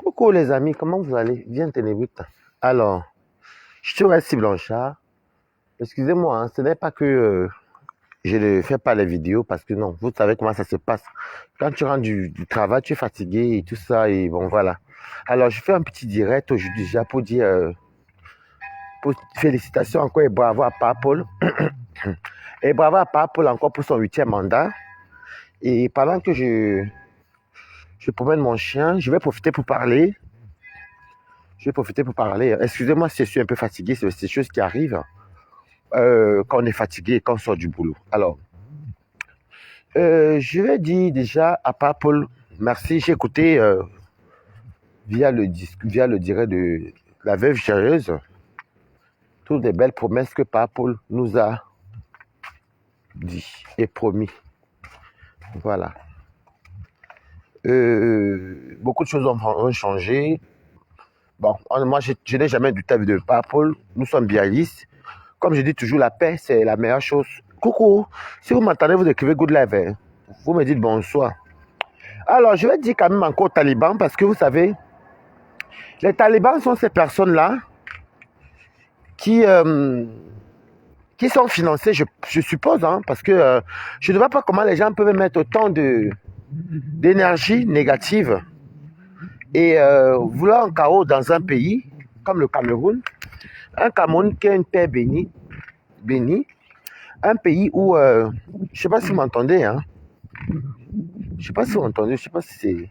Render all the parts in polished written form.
Coucou les amis, comment vous allez? Bien Ténébrite. Alors, je suis Ressi Blanchard. Excusez-moi, hein, ce n'est pas que je ne fais pas les vidéos parce que non, vous savez comment ça se passe. Quand tu rentres du travail, tu es fatigué et tout ça, et bon voilà. Alors, je fais un petit direct aujourd'hui déjà pour dire félicitations encore et bravo à Paul. Et bravo à Paul encore pour son 8e mandat. Et pendant que je promène mon chien, je vais profiter pour parler. Excusez-moi si je suis un peu fatigué, c'est des choses qui arrivent quand on est fatigué et quand on sort du boulot. Alors, je vais dire déjà à Paul, merci. J'ai écouté via le direct de la veuve chéreuse toutes les belles promesses que Paul nous a dit et promis. Voilà. Beaucoup de choses ont changé. Bon, moi, je n'ai jamais douté de Paul. Nous sommes bialistes. Comme je dis toujours, la paix, c'est la meilleure chose. Coucou, si vous m'entendez, vous écrivez good live. Hein. Vous me dites bonsoir. Alors, je vais dire quand même encore aux talibans parce que vous savez, les talibans sont ces personnes-là qui sont financées, je suppose, hein, parce que je ne vois pas comment les gens peuvent mettre autant d'énergie négative et vouloir un chaos dans un pays comme le Cameroun. Un Cameroun qui est une terre bénie, un pays où, je ne sais pas si vous m'entendez, hein. Je ne sais pas si vous m'entendez, je ne sais pas si c'est...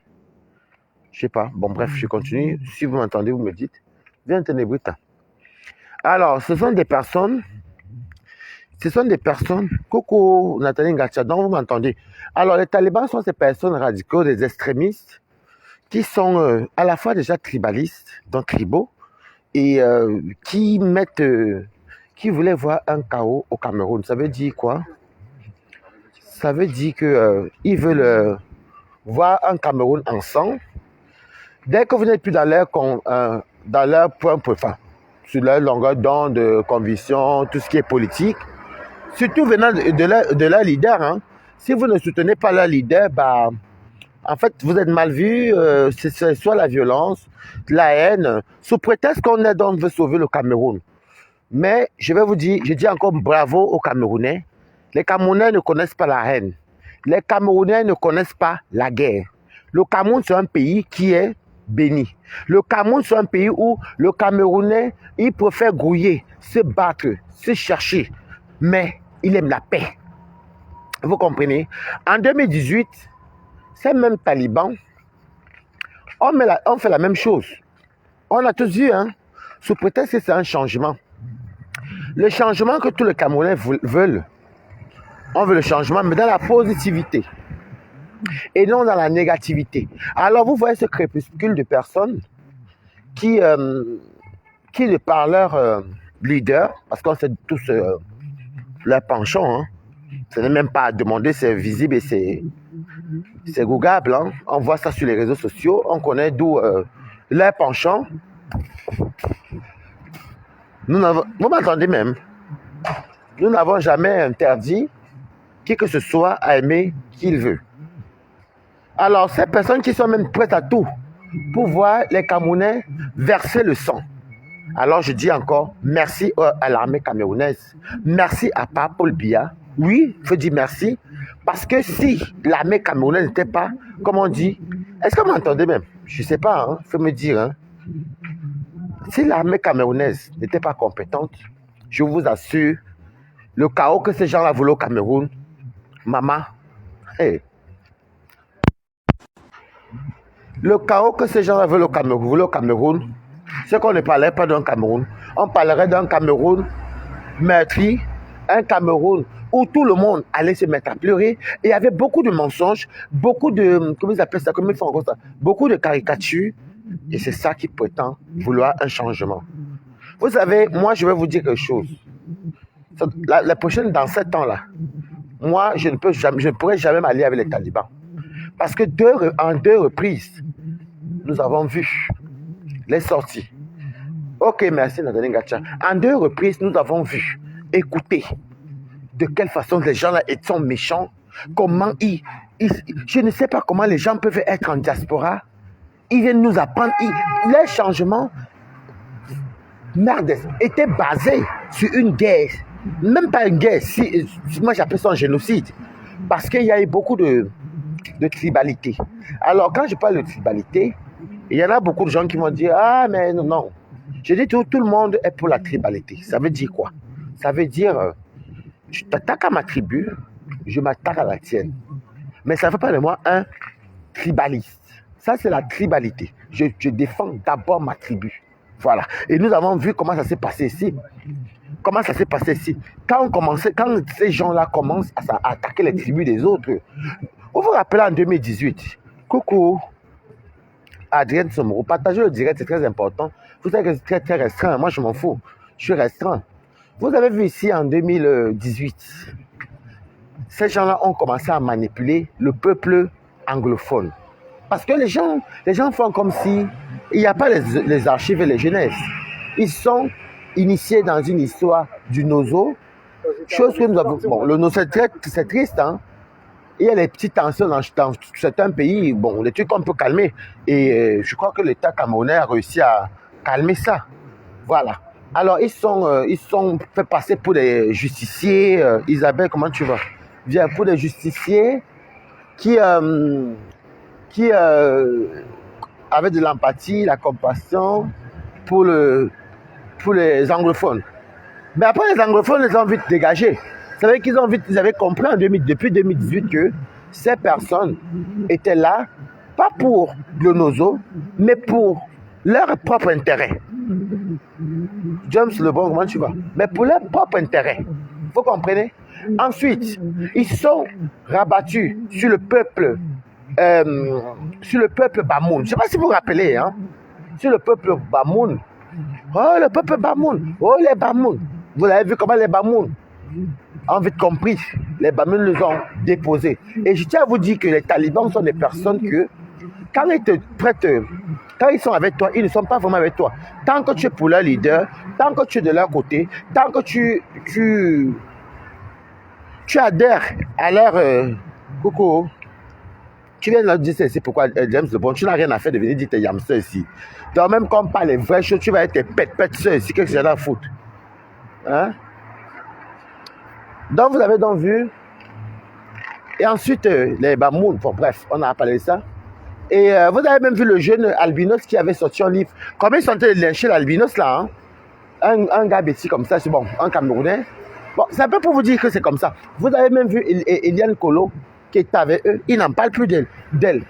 Je sais pas. Bon, bref, je continue. Si vous m'entendez, vous me dites. Viens, Ténébrita. Alors, ce sont des personnes. Coucou, Nathalie Ngacha, donc vous m'entendez. Alors, les talibans sont ces personnes radicaux, des extrémistes, qui sont à la fois déjà tribalistes, donc tribaux, et qui qui voulaient voir un chaos au Cameroun. Ça veut dire quoi? Ça veut dire que ils veulent voir un Cameroun ensemble. Dès que vous n'êtes plus dans leur point, enfin, sur leur longueur d'onde, de conviction, tout ce qui est politique, surtout venant de leur leader, hein. Si vous ne soutenez pas leur leader, bah, en fait, vous êtes mal vu, c'est soit la violence, la haine, sous prétexte qu'on veut sauver le Cameroun. Mais je vais vous dire, je dis encore bravo aux Camerounais. Les Camerounais ne connaissent pas la haine. Les Camerounais ne connaissent pas la guerre. Le Cameroun, c'est un pays qui est béni. Le Cameroun, c'est un pays où le Camerounais, il préfère grouiller, se battre, se chercher. Mais il aime la paix. Vous comprenez? En 2018, ces mêmes talibans, on fait la même chose. On a tous vu, hein, sous prétexte que c'est un changement. Le changement que tous les Camerounais veulent, on veut le changement, mais dans la positivité et non dans la négativité. Alors vous voyez ce crépuscule de personnes qui de par leur leader, parce qu'on sait tous leur penchant, hein, ce n'est même pas à demander, c'est visible et c'est googable. Hein. On voit ça sur les réseaux sociaux, on connaît d'où leur penchant. Vous m'entendez même? Nous n'avons jamais interdit qui que ce soit à aimer qui il veut. Alors, ces personnes qui sont même prêtes à tout pour voir les Camerounais verser le sang. Alors, je dis encore merci à l'armée camerounaise. Merci à Paul Biya. Oui, il faut dire merci. Parce que si l'armée camerounaise n'était pas, comme on dit, est-ce que vous m'entendez même? Je ne sais pas, il faut me dire. Hein. Si l'armée camerounaise n'était pas compétente, je vous assure, le chaos que ces gens-là voulaient au Cameroun, maman, hey. Le chaos que ces gens-là veulent au Cameroun, c'est qu'on ne parlerait pas d'un Cameroun. On parlerait d'un Cameroun meurtri, un Cameroun où tout le monde allait se mettre à pleurer. Et il y avait beaucoup de mensonges, beaucoup de, comment ils appellent ça, comment ils font encore ça, beaucoup de caricatures. Et c'est ça qui prétend vouloir un changement. Vous savez, moi, je vais vous dire quelque chose. La prochaine, dans 7 ans-là, moi, je ne pourrai jamais m'allier avec les talibans. Parce que en deux reprises, nous avons vu les sorties. Ok, merci Nathalie Ngacha. En 2 reprises, nous avons vu, écoutez, de quelle façon les gens là sont méchants, comment je ne sais pas comment les gens peuvent être en diaspora Ils viennent nous apprendre. Les changements, merde, étaient basés sur une guerre. Même pas une guerre, moi j'appelle ça un génocide. Parce qu'il y a eu beaucoup de tribalité. Alors quand je parle de tribalité, il y en a beaucoup de gens qui vont dire, ah mais non, non. Je dis tout le monde est pour la tribalité. Ça veut dire quoi? Ça veut dire, je t'attaque à ma tribu, je m'attaque à la tienne. Mais ça ne fait pas de moi un tribaliste. Ça, c'est la tribalité. Je défends d'abord ma tribu. Voilà. Et nous avons vu comment ça s'est passé ici. Comment ça s'est passé ici. Quand ces gens-là commencent à attaquer les tribus des autres. Vous vous rappelez en 2018, coucou, Adrien Somoro, partagez le direct, c'est très important. Vous savez que c'est très, très restreint. Moi, je m'en fous. Je suis restreint. Vous avez vu ici en 2018, ces gens-là ont commencé à manipuler le peuple anglophone. Parce que les gens font comme si il n'y a pas les archives et les jeunesses. Ils sont initiés dans une histoire du nozo. Chose que nous avons. Bon, le nozo, c'est triste, hein. Il y a les petites tensions dans certains pays. Bon, les trucs qu'on peut calmer. Et je crois que l'État camerounais a réussi à calmer ça. Voilà. Alors, ils sont fait passer pour des justiciers. Isabelle, comment tu vas? Viens, pour des justiciers qui avaient de l'empathie, la compassion pour les anglophones. Mais après, les anglophones les ont vite dégagés. Vous savez qu'ils avaient compris depuis 2018 que ces personnes étaient là, pas pour le nozo, mais pour leur propre intérêt. James Lebon, comment tu vas? Mais pour leur propre intérêt. Vous comprenez? Ensuite, ils sont rabattus sur le peuple Bamoun. Je ne sais pas si vous vous rappelez, hein? Sur le peuple Bamoun. Oh, le peuple Bamoun. Oh, les Bamoun. Vous avez vu comment les Bamoun ont vite compris. Les Bamoun les ont déposés. Et je tiens à vous dire que les talibans sont des personnes que, quand ils te prêtent, quand ils sont avec toi, ils ne sont pas vraiment avec toi. Tant que tu es pour leur leader, tant que tu es de leur côté, tant que tu adhères à leur... coucou. Tu viens de leur dire c'est pourquoi James Lebon, tu n'as rien à faire de venir dire tes yamsters ici. Donc même quand on parle les vraies choses, tu vas être tes pète ici, qu'est-ce que j'ai à foutre? Hein? Donc vous avez donc vu. Et ensuite, les Bamoun, bon bref, on a parlé de ça. Et vous avez même vu le jeune albinos qui avait sorti un livre. Comment ils sont en train de lyncher l'albinos là, hein? Un gars bêtis comme ça, c'est bon, un Camerounais. Bon, c'est un peu pour vous dire que c'est comme ça. Vous avez même vu Eliane Kolo qui est avec eux. Il n'en parle plus d'elle.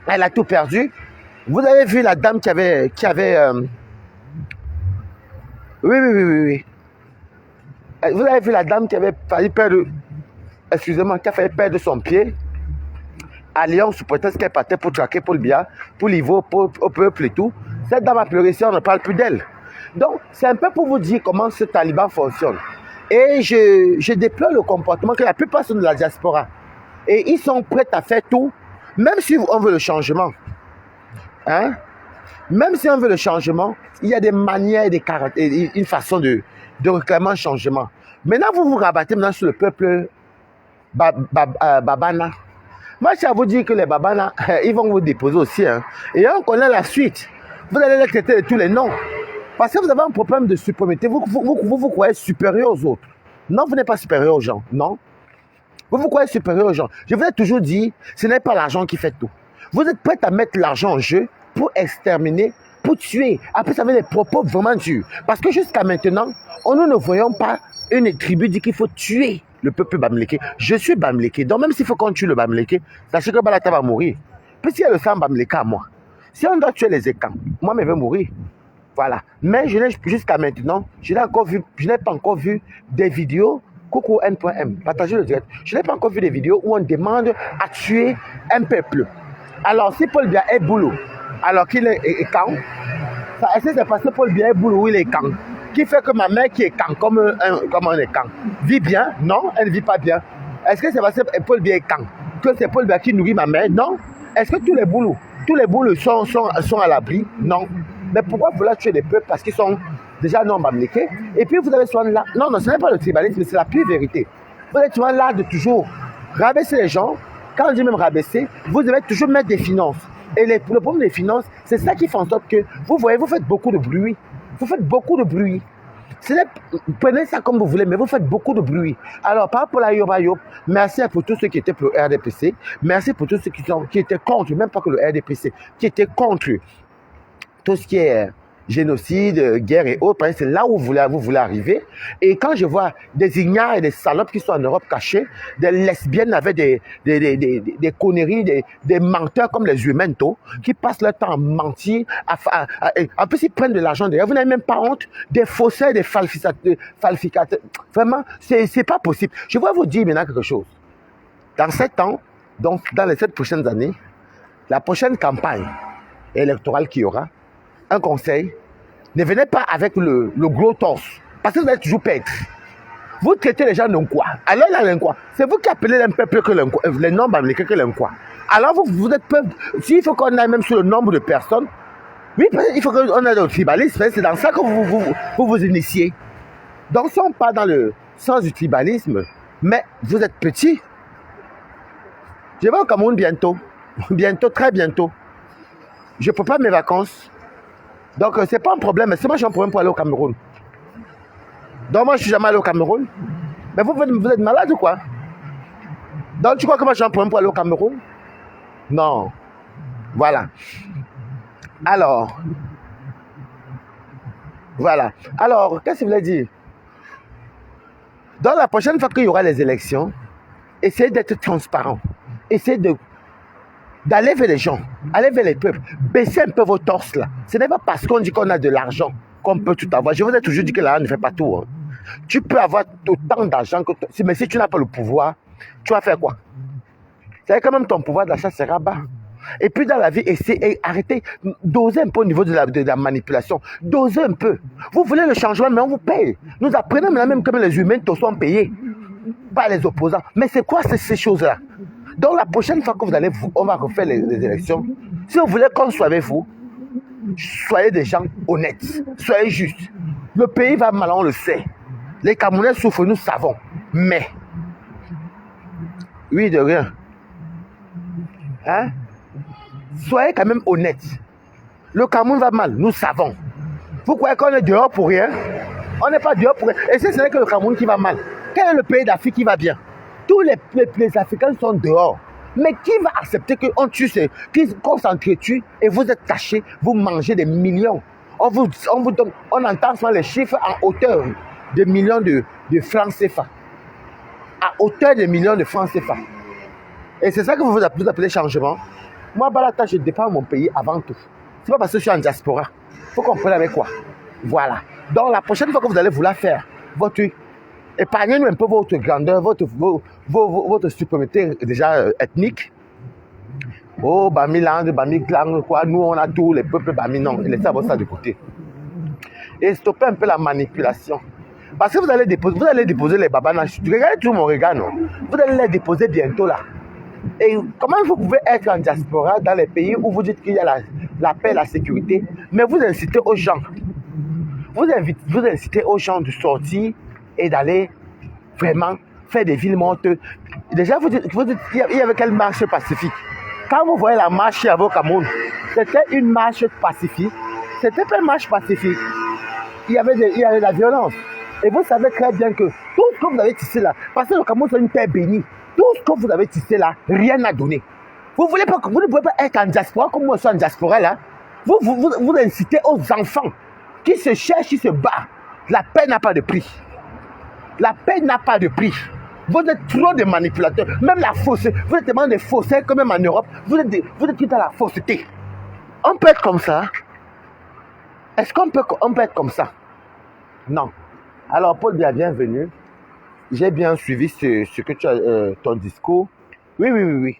Elle a tout perdu. Vous avez vu la dame qui avait oui. Vous avez vu la dame qui avait failli perdre, excusez-moi, qui a failli perdre son pied à Lyon sous prétexte qu'elle partait pour traquer Paul Biya, pour Livo, au peuple et tout. Cette dame a pleuré si on ne parle plus d'elle. Donc, c'est un peu pour vous dire comment ce taliban fonctionne. Et je déplore le comportement que la plupart sont de la diaspora. Et ils sont prêts à faire tout, même si on veut le changement. Hein? Même si on veut le changement, il y a des manières, une façon de réclamer un changement. Maintenant, vous vous rabattez maintenant sur le peuple Babana. Moi, je tiens à vous dire que les Babana, ils vont vous déposer aussi. Hein. Et on connaît la suite. Vous allez les traiter de tous les noms. Parce que vous avez un problème de supériorité. Vous croyez supérieur aux autres. Non, vous n'êtes pas supérieur aux gens. Non. Vous croyez supérieur aux gens. Je vous ai toujours dit, ce n'est pas l'argent qui fait tout. Vous êtes prêts à mettre l'argent en jeu pour exterminer, pour tuer. Après, ça avait des propos vraiment durs. Parce que jusqu'à maintenant, nous ne voyons pas une tribu dire qu'il faut tuer le peuple Bamileke. Je suis Bamileke. Donc même s'il faut qu'on tue le Bamileke, sachez que Balata va mourir. Puisqu'il y a le sang Bamileke à moi. Si on doit tuer les écans, moi, je vais mourir. Voilà. Mais jusqu'à maintenant, je n'ai pas encore vu des vidéos. Coucou N.M. Partagez le direct. Je n'ai pas encore vu des vidéos où on demande à tuer un peuple. Alors, si Paul Biya est boulot, alors qu'il est quand, est-ce que c'est parce que Paul Biya est boulot ou il est quand, qui fait que ma mère qui est quand, comme un écan, vit bien? Non, elle ne vit pas bien. Est-ce que c'est parce que Paul Biya est quand, que c'est Paul Biya qui nourrit ma mère? Non. Est-ce que tous les boulots sont à l'abri? Non. Mais pourquoi vouloir tuer les peuples? Parce qu'ils sont déjà non bamileke. Et puis vous avez souvent là. Non, ce n'est pas le tribalisme, c'est la pure vérité. Vous êtes souvent là de toujours rabaisser les gens. Quand on dit même rabaisser, vous devez toujours mettre des finances. Et le problème des finances, c'est ça qui fait en sorte que, vous voyez, vous faites beaucoup de bruit. Vous faites beaucoup de bruit. Prenez ça comme vous voulez, mais vous faites beaucoup de bruit. Alors, par rapport à Yoba Yop, merci pour tous ceux qui étaient pour le RDPC. Merci pour tous ceux qui étaient contre, même pas que le RDPC, qui étaient contre tout ce qui est génocide, guerre et autres, c'est là où vous voulez arriver. Et quand je vois des ignares et des salopes qui sont en Europe cachés, des lesbiennes avec des conneries, des menteurs comme les Jumento, qui passent leur temps à mentir, en plus ils prennent de l'argent derrière, vous n'avez même pas honte, des faussaires, des falsificateurs. Vraiment, c'est pas possible. Je vais vous dire maintenant quelque chose. Dans 7 ans, donc dans les 7 prochaines années, la prochaine campagne électorale qu'il y aura, un conseil, ne venez pas avec le gros torse, parce que vous allez toujours perdre. Vous traitez les gens d'un quoi. Alors là, d'un quoi. C'est vous qui appelez un peuple que l'un quoi, les nombres américains que l'un quoi. Alors vous êtes peuple. S'il faut qu'on aille même sur le nombre de personnes, oui, il faut qu'on ait le tribalisme. C'est dans ça que vous initiez. Donc, si on part dans le sens du tribalisme, mais vous êtes petit. Je vais au Cameroun bientôt. Bientôt, très bientôt. Je ne prépare mes vacances. Donc, c'est pas un problème. C'est moi, j'ai un problème pour aller au Cameroun. Donc, moi, je suis jamais allé au Cameroun. Mais vous êtes malade ou quoi? Donc, tu crois que moi, j'ai un problème pour aller au Cameroun? Non. Voilà. Alors, qu'est-ce que je voulais dire? Dans la prochaine fois qu'il y aura les élections, essayez d'être transparent. Essayez d'aller vers les gens, aller vers les peuples, baisser un peu vos torses là. Ce n'est pas parce qu'on dit qu'on a de l'argent qu'on peut tout avoir. Je vous ai toujours dit que l'argent ne fait pas tout. Hein. Tu peux avoir autant d'argent que toi, mais si tu n'as pas le pouvoir, tu vas faire quoi? C'est quand même ton pouvoir d'achat sera bas. Et puis dans la vie, arrêtez, dosez un peu au niveau de la manipulation. Dosez un peu. Vous voulez le changement, mais on vous paye. Nous apprenons même comme les humains sont payés par les opposants. Mais c'est quoi ces choses-là? Donc la prochaine fois que on va refaire les élections, si vous voulez qu'on soit avec vous, soyez des gens honnêtes, soyez justes. Le pays va mal, on le sait. Les Camerounais souffrent, nous savons. Mais, oui, de rien. Hein? Soyez quand même honnêtes. Le Cameroun va mal, nous savons. Vous croyez qu'on est dehors pour rien? On n'est pas dehors pour rien. Et ce n'est que le Cameroun qui va mal. Quel est le pays d'Afrique qui va bien? Tous les Africains sont dehors. Mais qui va accepter qu'on tue, qu'on s'entretue et vous êtes cachés, vous mangez des millions? On entend souvent les chiffres en hauteur de millions de francs CFA. À hauteur de millions de francs CFA. Et c'est ça que vous appelez changement. Moi, Balata, je dépends de mon pays avant tout. C'est pas parce que je suis en diaspora. Vous comprenez avec quoi? Voilà. Donc, la prochaine fois que vous allez vouloir faire épargnez-nous un peu votre grandeur, votre supériorité déjà ethnique. Oh, Bamiland, Bamiklang, quoi. Nous, on a tous les peuples Bami. Non, laissez ça de côté. Et stoppez un peu la manipulation. Parce que vous allez déposer les babanaches. Regardez tout mon regard, non? Vous allez les déposer bientôt là. Et comment vous pouvez être en diaspora dans les pays où vous dites qu'il y a la paix, la sécurité, mais vous incitez aux gens. Vous incitez aux gens de sortir et d'aller vraiment faire des villes mortes. Déjà, vous dites il y avait quelle marche pacifique? Quand vous voyez la marche à vos Cameroun, c'était une marche pacifique. C'était pas une marche pacifique. Il y avait de la violence. Et vous savez très bien que tout ce que vous avez tissé là, parce que le Cameroun c'est une terre bénie, tout ce que vous avez tissé là, rien n'a donné. Vous ne pouvez pas être en diaspora comme moi je suis en diaspora là. Vous incitez aux enfants qui se cherchent, qui se battent. La paix n'a pas de prix. La paix n'a pas de prix. Vous êtes trop de manipulateurs. Même la fausseté. Vous êtes tellement des faussaires comme même en Europe. Vous êtes tout dans la fausseté. On peut être comme ça. Est-ce qu'on peut être comme ça? Non. Alors, Paul, bienvenue. J'ai bien suivi ce que tu as, ton discours. Oui.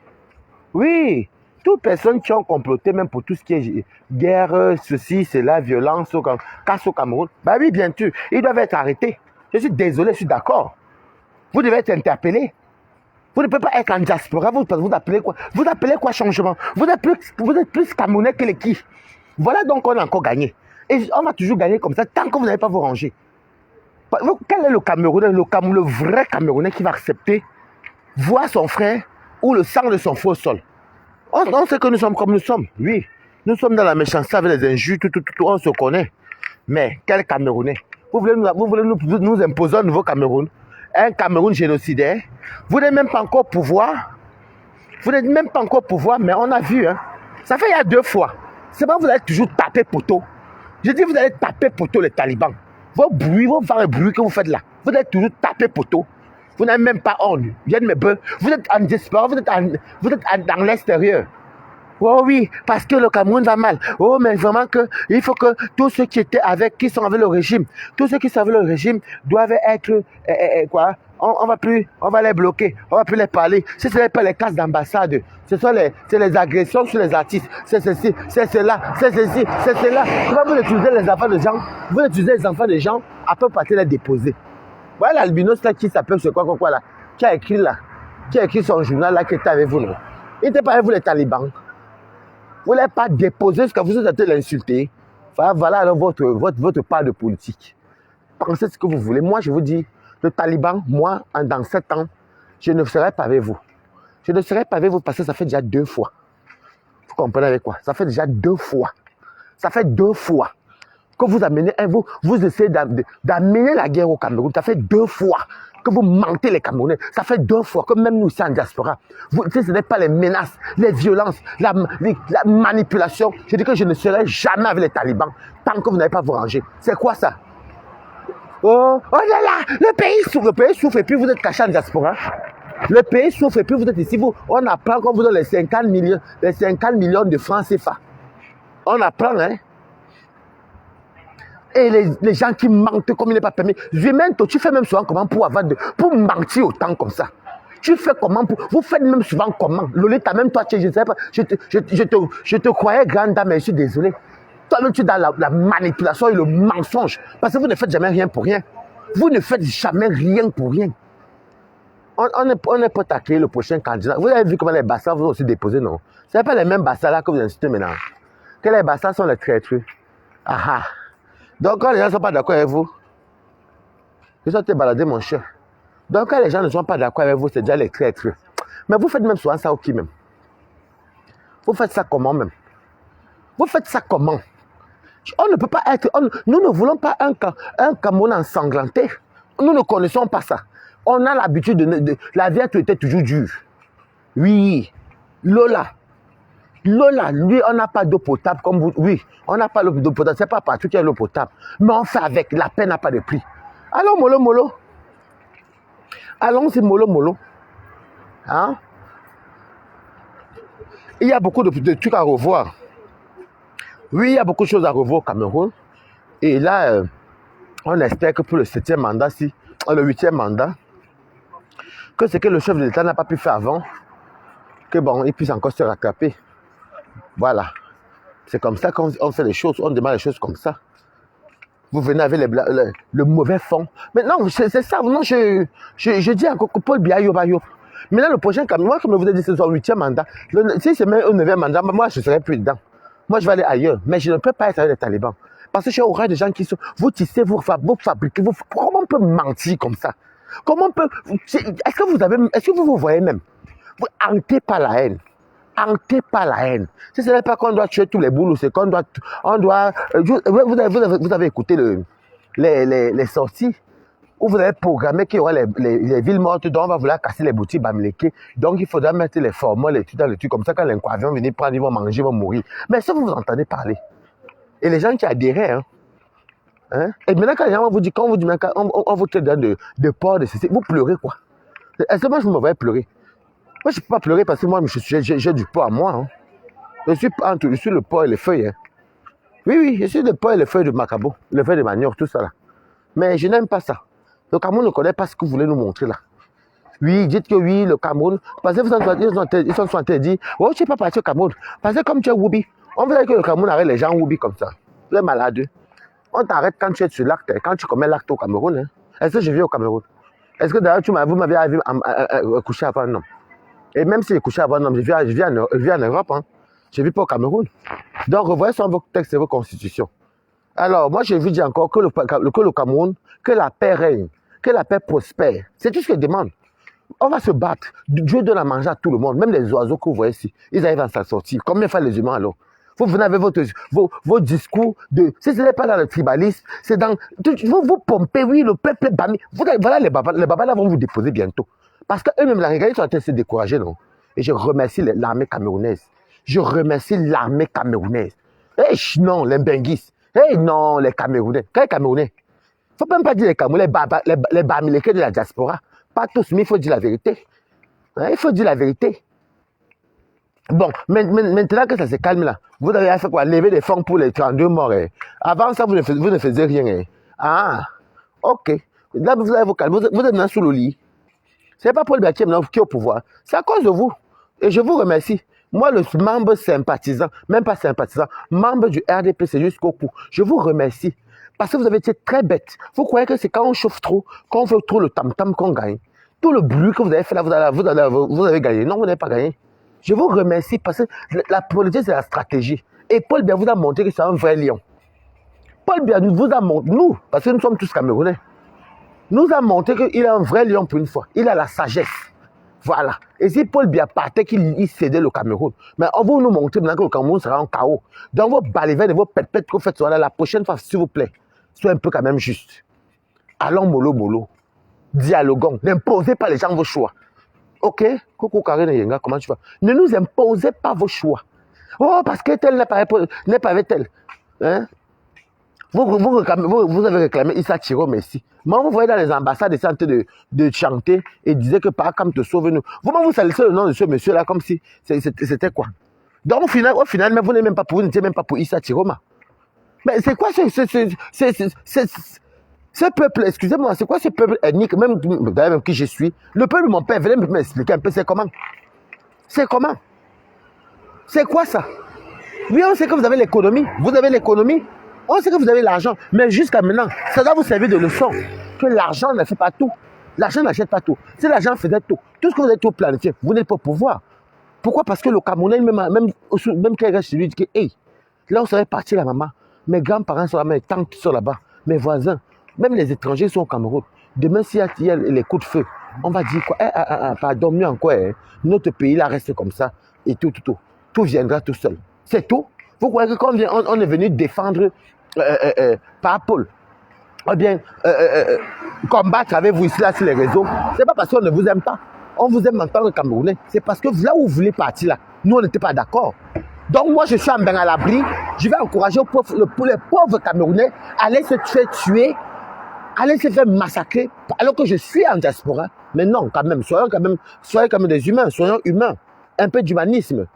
Oui. Toutes personnes qui ont comploté, même pour tout ce qui est guerre, ceci, cela, violence, casse au Cameroun, bah oui, bien sûr, ils doivent être arrêtés. Je suis désolé, je suis d'accord. Vous devez être interpellés. Vous ne pouvez pas être en diaspora, vous appelez quoi? Vous appelez quoi changement? Vous êtes plus Camerounais que les qui? Voilà donc on a encore gagné. Et on va toujours gagner comme ça tant que vous n'allez pas vous ranger. Quel est le Camerounais, le vrai Camerounais qui va accepter voir son frère ou le sang de son frère au sol? On sait que nous sommes comme nous sommes, oui. Nous sommes dans la méchanceté avec les injures, tout, on se connaît. Mais quel Camerounais? Vous voulez nous imposer un nouveau Cameroun? Un Cameroun génocidaire? Vous n'êtes même pas encore au pouvoir. Vous n'êtes même pas encore au pouvoir, mais on a vu. Hein. Ça fait il y a 2 fois. C'est pas vous allez toujours taper poteau. Je dis vous allez taper poteau les talibans. Vos bruits que vous faites là. Vous allez toujours taper poteau. Vous n'avez même pas honte. Vous êtes en diaspora, vous êtes dans l'extérieur. Oh oui, parce que le Cameroun va mal. Oh, mais vraiment il faut que tous ceux qui sont avec le régime, tous ceux qui sont avec le régime doivent être, quoi, on va les bloquer, on va plus les parler. Si ce n'est pas les cases d'ambassade, c'est les agressions sur les artistes, c'est ceci, c'est cela, c'est ceci, c'est cela. Comment vous utilisez les enfants de gens, vous utilisez les enfants des gens, après partir les déposer. Voilà l'albinos là qui s'appelle ce quoi là, qui a écrit son journal là qui était avec vous, non? Il n'était pas avec vous les talibans. Vous ne l'avez pas déposé ce que vous êtes en train de l'insulter. Voilà alors votre part de politique. Pensez ce que vous voulez. Moi, je vous dis, le Taliban, moi, dans 7 ans, je ne serai pas avec vous. Je ne serai pas avec vous parce que ça fait déjà 2 fois. Vous comprenez avec quoi? Ça fait déjà 2 fois. Ça fait 2 fois que vous amenez, vous essayez d'amener la guerre au Cameroun. Ça fait 2 fois que vous mentez les Camerounais. Ça fait 2 fois que même nous ici en diaspora, ce n'est pas les menaces, les violences, la manipulation. Je dis que je ne serai jamais avec les talibans tant que vous n'avez pas vous ranger. C'est quoi ça? Oh là là, le pays souffre et puis vous êtes caché en diaspora. Le pays souffre et puis vous êtes ici. On apprend qu'on vous donne les 50 millions de francs CFA. On apprend, hein. Et les gens qui mentent comme il n'est pas permis. Vimento, tu fais même souvent comment pour mentir autant comme ça. Tu fais comment vous faites même souvent comment. Lolita, même toi, je ne sais pas, je te croyais grande dame, mais je suis désolé. Toi-même, tu es dans la manipulation et le mensonge. Parce que vous ne faites jamais rien pour rien. Vous ne faites jamais rien pour rien. On est pas accueillir le prochain candidat. Vous avez vu comment les Bassas vous ont aussi déposé, non? Ce n'est pas les mêmes Bassas là que vous insultez maintenant. Que les Bassas sont les traîtres. Ah ah. Donc, quand les gens ne sont pas d'accord avec vous, ils sont te balader, mon cher. Donc, quand les gens ne sont pas d'accord avec vous, c'est déjà les traîtres. Mais vous faites même souvent ça au qui même? Vous faites ça comment même? Vous faites ça comment? On ne peut pas être... nous ne voulons pas un Cameroun ensanglanté. Nous ne connaissons pas ça. On a l'habitude la vie était toujours dure. Oui. Lola, lui, on n'a pas d'eau potable comme vous. Oui, on n'a pas d'eau potable. C'est pas partout qu'il y a l'eau potable. Mais on fait avec. La paix n'a pas de prix. Allons, mollo. Allons-y, mollo. Hein? Il y a beaucoup de trucs à revoir. Oui, il y a beaucoup de choses à revoir au Cameroun. Et là, on espère que pour le 7e mandat, le 8e mandat, que ce que le chef de l'État n'a pas pu faire avant, que bon, il puisse encore se rattraper. Voilà. C'est comme ça qu'on fait les choses, on demande les choses comme ça. Vous venez avec le mauvais fond. Mais non, c'est ça. Non, je dis encore que Paul Biya Yoba. Mais là, le prochain Cameroun, moi, comme je vous ai dit, c'est son 8e mandat. Si c'est même au 9e mandat, moi, je ne serai plus dedans. Moi, je vais aller ailleurs. Mais je ne peux pas être avec les talibans. Parce que je suis au ras des gens qui sont... Vous tissez, vous fabriquez. Comment on peut mentir comme ça? Comment on peut... Est-ce que vous voyez même? Vous hantez pas la haine. Hantez pas la haine. Si ce n'est pas qu'on doit tuer tous les boulots, c'est qu'on doit... Vous avez écouté les sorties où vous avez programmé qu'il y aura les villes mortes dont on va vouloir casser les boutiques Bamileke. Donc il faudra mettre les formules, les trucs comme ça. Quand les avions viennent prendre, ils vont manger, ils vont mourir. Mais ça, vous entendez parler. Et les gens qui adhéraient, hein? Et maintenant, quand les gens vous disent, quand on vous traite de porc, de ceci, vous pleurez quoi? Est-ce que moi, je me voyais pleurer? Moi, je ne peux pas pleurer parce que moi, j'ai du porc à moi. Hein. Je suis le porc et les feuilles. Hein. Oui, je suis le porc et les feuilles de macabo, les feuilles de manioc, tout ça là. Mais je n'aime pas ça. Le Cameroun ne connaît pas ce que vous voulez nous montrer là. Oui, dites que oui, le Cameroun. Parce que ils sont interdits. Oh, je ne suis pas parti au Cameroun. Parce que comme tu es Woubi, on veut que le Cameroun arrête les gens Woubi comme ça. Les malades. On t'arrête quand tu es sur l'acte, quand tu commets l'acte au Cameroun. Hein. Est-ce que je vis au Cameroun? Est-ce que d'ailleurs vous m'avez couché avant un homme? Et même si j'ai couché avant un homme, je vis en Europe. Hein. Je ne vis pas au Cameroun. Donc, revoyez sur vos textes et vos constitutions. Alors, moi, je vous dis encore que le Cameroun, que la paix règne, que la paix prospère. C'est tout ce que je demande. On va se battre. Dieu donne à manger à tout le monde, même les oiseaux que vous voyez ici. Ils arrivent à s'en sortir. Combien font les humains alors? Vous venez avec vos discours de. Si ce n'est pas dans le tribalisme, c'est dans. Vous pompez, oui, le peuple est banni. Voilà, les babas là vont vous déposer bientôt. Parce qu'eux-mêmes, la réalité, sont en train de se décourager, non? Et je remercie l'armée camerounaise. Je remercie l'armée camerounaise. Eh non, les Benguis. Eh non, les Camerounais. Quels Camerounais? Il ne faut même pas dire les Camerounais, les Bamileke de la diaspora. Pas tous, mais il faut dire la vérité. Hein, il faut dire la vérité. Bon, maintenant que ça se calme là, vous avez fait quoi? Lever des fonds pour les 32 morts. Eh. Avant ça, vous ne faisiez rien. Eh. Ah, ok. Là, vous allez vous calmer. Vous êtes maintenant sous le lit. Ce n'est pas Paul Biya qui est au pouvoir. C'est à cause de vous. Et je vous remercie. Moi, le membre sympathisant, même pas sympathisant, membre du RDPC jusqu'au cou, je vous remercie. Parce que vous avez été très bête. Vous croyez que c'est quand on chauffe trop, quand on fait trop le tam-tam qu'on gagne. Tout le bruit que vous avez fait là, vous avez gagné. Non, vous n'avez pas gagné. Je vous remercie parce que la politique, c'est la stratégie. Et Paul Biya vous a montré que c'est un vrai lion. Paul Biya vous a montré, nous, parce que nous sommes tous Camerounais, nous a montré qu'il est un vrai lion pour une fois. Il a la sagesse. Voilà. Et si Paul Biya partait, qu'il cédait le Cameroun, mais on va nous montrer maintenant que le Cameroun sera en chaos. Dans vos balivernes et vos pètes que vous faites la prochaine fois, s'il vous plaît, soyez un peu quand même juste. Allons mollo. Dialoguons. N'imposez pas les gens vos choix. Ok? Coucou Karine Yenga, comment tu vas? Ne nous imposez pas vos choix. Oh, parce que tel n'est pas avec tel. Hein? Vous avez réclamé Issa Chiro Messi. Moi, vous voyez dans les ambassades, ils sont en train de chanter et disaient que par comme te sauve-nous. Vous salissez le nom de ce monsieur-là comme si c'était quoi? Donc, au final, mais vous n'êtes même pas pour, vous n'étiez même pas pour Issa Chiroma. Mais c'est quoi ce peuple, excusez-moi, c'est quoi ce peuple ethnique, même qui je suis? Le peuple de mon père, venez m'expliquer un peu, c'est comment? C'est comment? C'est quoi ça? Oui, on sait que vous avez l'économie. Vous avez l'économie. On sait que vous avez l'argent. Mais jusqu'à maintenant, ça doit vous servir de leçon. Que l'argent ne fait pas tout. L'argent n'achète pas tout. Si l'argent faisait tout, tout ce que vous avez tout planifié, vous n'êtes pas au pouvoir. Pourquoi? Parce que le Camerounais, même quand il reste chez lui, il dit que, hey, là où serait parti la maman, mes grands-parents sont là, mes tantes sont là-bas, mes voisins, même les étrangers sont au Cameroun. Demain, s'il y a les coups de feu, on va dire quoi? Pardon, mieux encore, notre pays là reste comme ça. Et tout. Tout viendra tout seul. C'est tout. Vous croyez que quand on est venu défendre par Paul, ou bien combattre avec vous ici là sur les réseaux, c'est pas parce qu'on ne vous aime pas. On vous aime en tant que Camerounais. C'est parce que là où vous voulez partir là, nous on n'était pas d'accord. Donc moi je suis en ben à l'abri. Je vais encourager les pauvres Camerounais à aller se faire tuer, à aller se faire massacrer, alors que je suis en diaspora. Mais non, quand même, soyons quand même des humains, soyons humains. Un peu d'humanisme.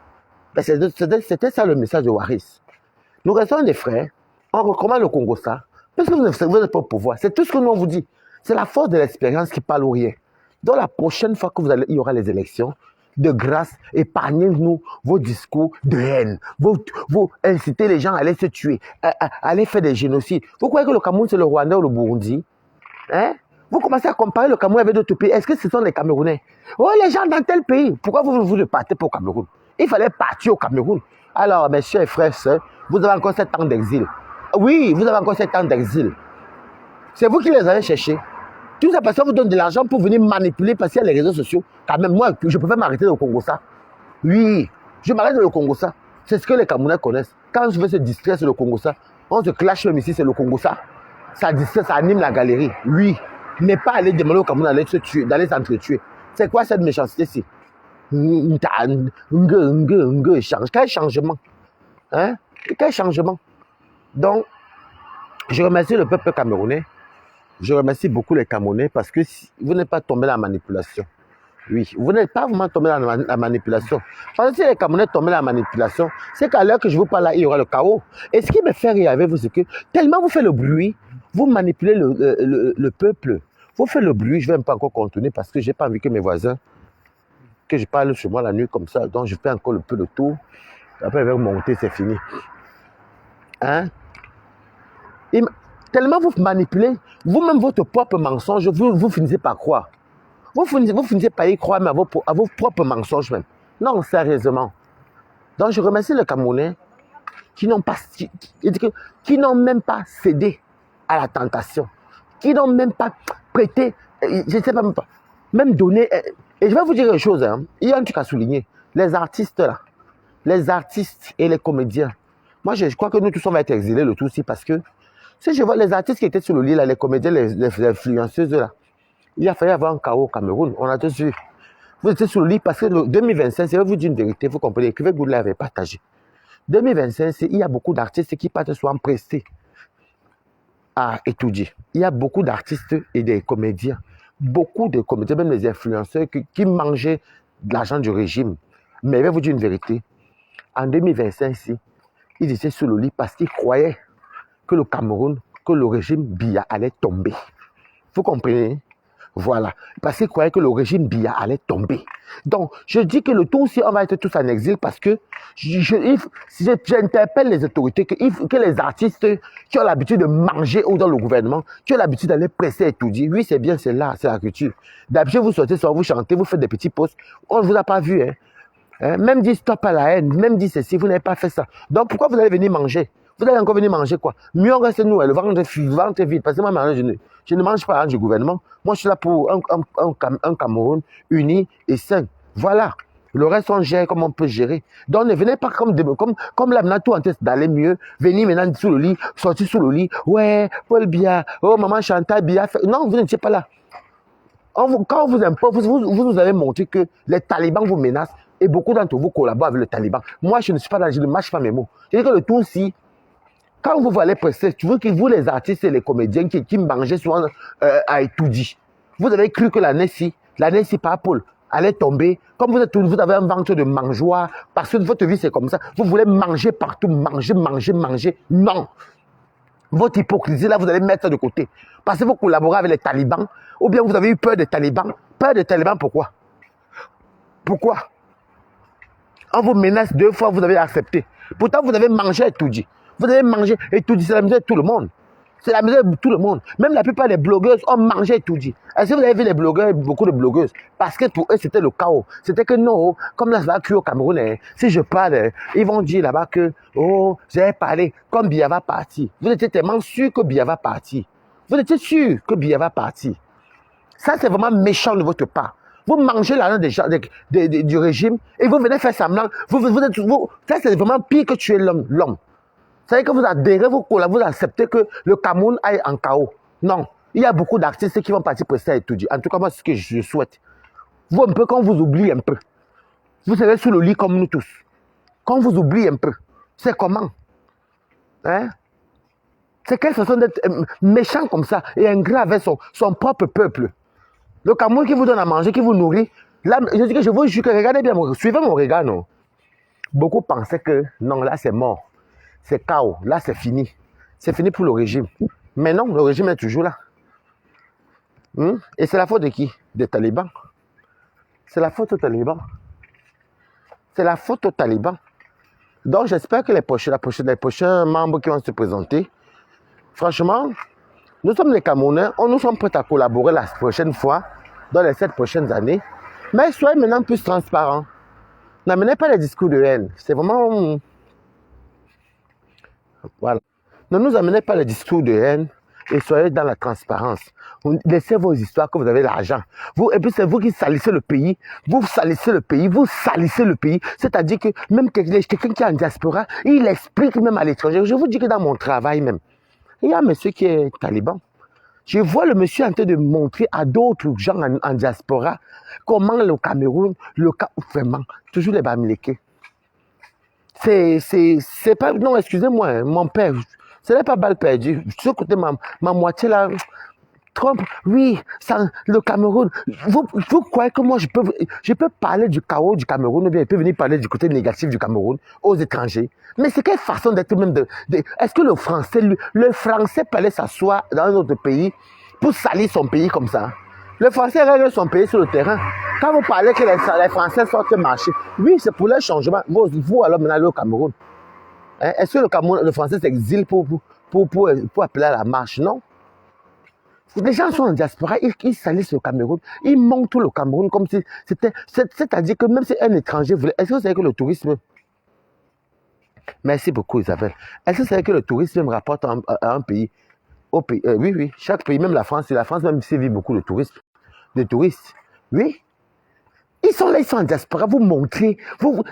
C'était ça le message de Waris. Nous restons des frères. On recommande le Congo ça. Parce que vous n'êtes pas au pouvoir. C'est tout ce que nous on vous dit. C'est la force de l'expérience qui parle ou rien. Donc la prochaine fois que il y aura les élections, de grâce, épargnez-nous vos discours de haine. Vous incitez les gens à aller se tuer, à aller faire des génocides. Vous croyez que le Cameroun c'est le Rwanda ou le Burundi? Hein? Vous commencez à comparer le Cameroun avec d'autres pays. Est-ce que ce sont les Camerounais? Oh, les gens dans tel pays. Pourquoi vous ne partez pas au Cameroun? Il fallait partir au Cameroun. Alors, mes chers frères, sœurs, vous avez encore 7 ans d'exil. Oui, vous avez encore 7 ans d'exil. C'est vous qui les avez cherchés. Tout ça parce qu'on vous donne de l'argent pour venir manipuler parce qu'il y a les réseaux sociaux. Quand même, moi, je préfère m'arrêter au Congo ça. Oui, je m'arrête au Congo ça. C'est ce que les Camerounais connaissent. Quand je veux se distraire sur le Congo ça, on se clash même ici, c'est le Congo ça. Ça distrait, ça anime la galerie. Oui, mais pas aller demander au Cameroun d'aller se tuer, d'aller s'entretuer. C'est quoi cette méchanceté-ci? Quel changement? Hein? Quel changement? Donc, je remercie le peuple camerounais. Je remercie beaucoup les Camerounais parce que vous n'êtes pas tombé dans la manipulation. Oui, vous n'êtes pas vraiment tombé dans la manipulation. Parce que si les Camerounais tombent dans la manipulation, c'est qu'à l'heure que je vous parle là, il y aura le chaos. Et ce qui me fait rire avec vous, c'est que tellement vous faites le bruit, vous manipulez le peuple. Vous faites le bruit, je ne vais même pas encore continuer parce que je n'ai pas envie que mes voisins, que je parle chez moi la nuit comme ça. Donc je fais encore un peu de tour. Après, ils vont monter, c'est fini. Hein? Tellement vous manipulez, vous-même votre propre mensonge, vous finissez par croire. Vous finissez par y croire, mais à vos propres mensonges même. Non, sérieusement. Donc je remercie les Camerounais qui n'ont même pas cédé à la tentation, qui n'ont même pas prêté, je ne sais pas même pas. Même donner... Et je vais vous dire une chose, hein. Il y a un truc à souligner. Les artistes là, les artistes et les comédiens, moi je crois que nous tous on va être exilés le tout aussi parce que si je vois les artistes qui étaient sur le lit là, les comédiens, les influenceuses là, il a fallu avoir un chaos au Cameroun, on a tous vu. Vous étiez sur le lit parce que le 2025, je vais vous dire une vérité, vous comprenez, écrivez vous l'avez partagé. 2025, il y a beaucoup d'artistes qui partent souvent prestés à étudier. Il y a beaucoup d'artistes et des comédiens, même les influenceurs qui mangeaient de l'argent du régime. Mais je vais vous dire une vérité, en 2025, ils étaient sur le lit parce qu'ils croyaient que le Cameroun, que le régime Biya allait tomber. Vous comprenez? Voilà. Parce qu'ils croyaient que le régime Biya allait tomber. Donc, je dis que le tout aussi, on va être tous en exil parce que j'interpelle les autorités que les artistes qui ont l'habitude de manger ou dans le gouvernement, qui ont l'habitude d'aller presser et tout dire, oui, c'est bien, c'est là, c'est la culture. D'habitude, vous sortez, vous chantez, vous faites des petits posts. On ne vous a pas vu, hein. Même dit stop à la haine, même dit ceci, vous n'avez pas fait ça. Donc, pourquoi vous allez venir manger? Vous allez encore venir manger quoi? Mieux on reste nous, le ventre vide. Parce que moi, je ne mange pas l'argent du gouvernement. Moi, je suis là pour un Cameroun uni et sain. Voilà. Le reste, on gère comme on peut gérer. Donc, ne venez pas comme là, maintenant, tout en tête d'aller mieux. Venir maintenant sous le lit, sortir sous le lit. Ouais, Paul Biya, oh, maman Chantal Biya. Non, vous n'étiez pas là. Quand on vous impose, vous nous avez montré que les talibans vous menacent et beaucoup d'entre vous collaborent avec le taliban. Moi, je ne suis pas là, je ne mâche pas mes mots. Je dis que le tout aussi, quand vous allez presser, tu veux que vous, les artistes et les comédiens qui mangent souvent à étudier, vous avez cru que l'année par Paul, allait tomber. Comme vous avez un ventre de mangeoire, parce que votre vie c'est comme ça, vous voulez manger partout, manger. Non. Votre hypocrisie, là, vous allez mettre ça de côté. Parce que vous collaborez avec les talibans, ou bien vous avez eu peur des talibans. Peur des talibans, pourquoi? Pourquoi? On vous menace 2 fois, vous avez accepté. Pourtant, vous avez mangé et tout dit. Vous avez mangé et tout dit. C'est la misère de tout le monde. C'est la misère de tout le monde. Même la plupart des blogueuses ont mangé et tout dit. Est-ce que vous avez vu les blogueurs, beaucoup de blogueuses? Parce que pour eux, c'était le chaos. C'était que non, comme là, ça va cuire au Cameroun, hein, si je parle, ils vont dire là-bas que, oh, j'ai parlé, comme Biya va partir. Vous étiez tellement sûr que Biya va partir. Vous étiez sûr que Biya va partir. Ça, c'est vraiment méchant de votre part. Vous mangez l'argent du régime et vous venez faire semblant. Ça, c'est vraiment pire que tuer l'homme. Vous savez que vous adhérez, vous acceptez que le Cameroun aille en chaos. Non. Il y a beaucoup d'artistes qui vont partir pour ça et tout dire. En tout cas, moi, c'est ce que je souhaite. Vous, un peu, quand on vous oublie un peu, vous serez sous le lit comme nous tous. Quand on vous oublie un peu, c'est comment? Hein? C'est quelle façon d'être méchant comme ça et ingrat avec son propre peuple. Le Cameroun qui vous donne à manger, qui vous nourrit. Là, je dis que je vous jure que regardez bien, suivez mon regard, non? Beaucoup pensaient que non, là c'est mort. C'est chaos. Là c'est fini. C'est fini pour le régime. Mais non, le régime est toujours là. Et c'est la faute de qui? Des talibans. C'est la faute aux talibans. C'est la faute aux talibans. Donc j'espère que les prochains membres qui vont se présenter, franchement, nous sommes les Camerounais, nous sommes prêts à collaborer la prochaine fois, dans les 7 prochaines années. Mais soyez maintenant plus transparents. N'amenez pas les discours de haine. C'est vraiment... Voilà. Ne nous amenez pas les discours de haine et soyez dans la transparence. Laissez vos histoires que vous avez l'argent. Et puis c'est vous qui salissez le pays. Vous salissez le pays. C'est-à-dire que même quelqu'un qui est en diaspora, il explique même à l'étranger. Je vous dis que dans mon travail même, il y a un monsieur qui est taliban. Je vois le monsieur en train de montrer à d'autres gens en diaspora comment le Cameroun, vraiment, toujours les Bamileke. C'est pas, non, excusez-moi, hein, mon père, ce n'est pas balle perdue. Ce côté, ma moitié là, Trump, oui, ça, le Cameroun. Vous croyez que moi, je peux parler du chaos du Cameroun, ou bien je peux venir parler du côté négatif du Cameroun aux étrangers. Mais c'est quelle façon d'être même est-ce que le français peut aller s'asseoir dans un autre pays pour salir son pays comme ça? Le français règle son pays sur le terrain. Quand vous parlez que les Français sortent marcher, oui, c'est pour le changement. Vous alors maintenant, allez au Cameroun. Hein? Est-ce que le français s'exile pour appeler à la marche? Non. Les gens sont en diaspora, ils salissent le Cameroun, ils montrent le Cameroun comme si c'était... C'est-à-dire que même si un étranger voulait... Est-ce que vous savez que le tourisme... Merci beaucoup Isabelle. Est-ce que vous savez que le tourisme même rapporte à un pays? Oui, chaque pays, même la France même s'y vit beaucoup de tourisme. De touristes. Oui. Ils sont là, ils sont en diaspora, vous montrez,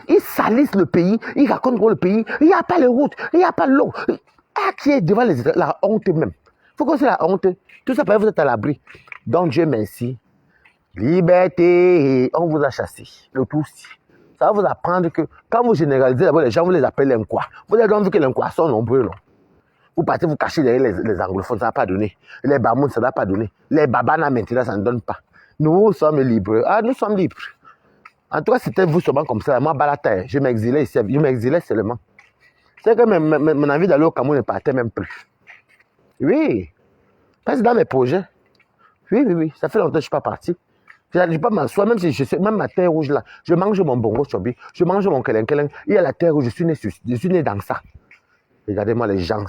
ils salissent le pays, ils racontent le pays, il n'y a pas les routes, il n'y a pas l'eau. Ah, qui est devant la honte même. Il faut que c'est la honte. Tout ça, vous êtes à l'abri. Donc Dieu merci. Liberté, on vous a chassé. Le tout. Ça va vous apprendre que quand vous généralisez, d'abord les gens, vous les appelez l'inquois. Vous avez donc vu que l'inquois sont nombreux. Non? Vous partez vous cacher derrière les anglophones, ça ne va pas donner. Les bamouns, ça ne va pas donner. Les babana maintenant, ça ne donne pas. Nous sommes libres. Ah, nous sommes libres. En tout cas, c'était vous seulement comme ça. Moi, Balata, je m'exilais ici. Je m'exilais seulement. C'est que mon envie d'aller au Cameroun ne partait même plus. Oui. Parce que dans mes projets. Oui. Ça fait longtemps que je ne suis pas parti. Je n'arrive pas m'asseoir, même si je sais, même ma terre rouge là, je mange mon bongo chobi, je mange mon keleng. Il y a la terre rouge, je suis né dans ça. Regardez-moi les gens.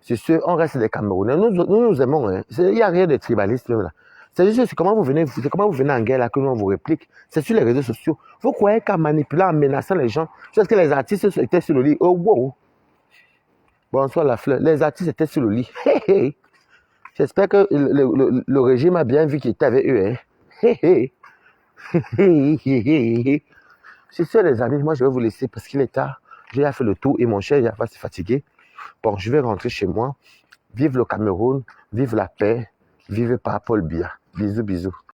C'est sûr, on reste des Camerounais. Nous aimons. Hein. Il n'y a rien de tribalisme là. C'est juste c'est comment vous venez en guerre là que nous on vous réplique. C'est sur les réseaux sociaux. Vous croyez qu'en manipulant, en menaçant les gens, parce que les artistes étaient sur le lit. Oh wow. Bonsoir la fleur. Les artistes étaient sur le lit. Hey. J'espère que le régime a bien vu qu'il était avec eux. Hein. C'est sûr les amis, moi je vais vous laisser parce qu'il est tard. J'ai fait le tour et mon cher il va se fatiguer. Bon, je vais rentrer chez moi. Vive le Cameroun, vive la paix, vive par Paul Biya. Bisous.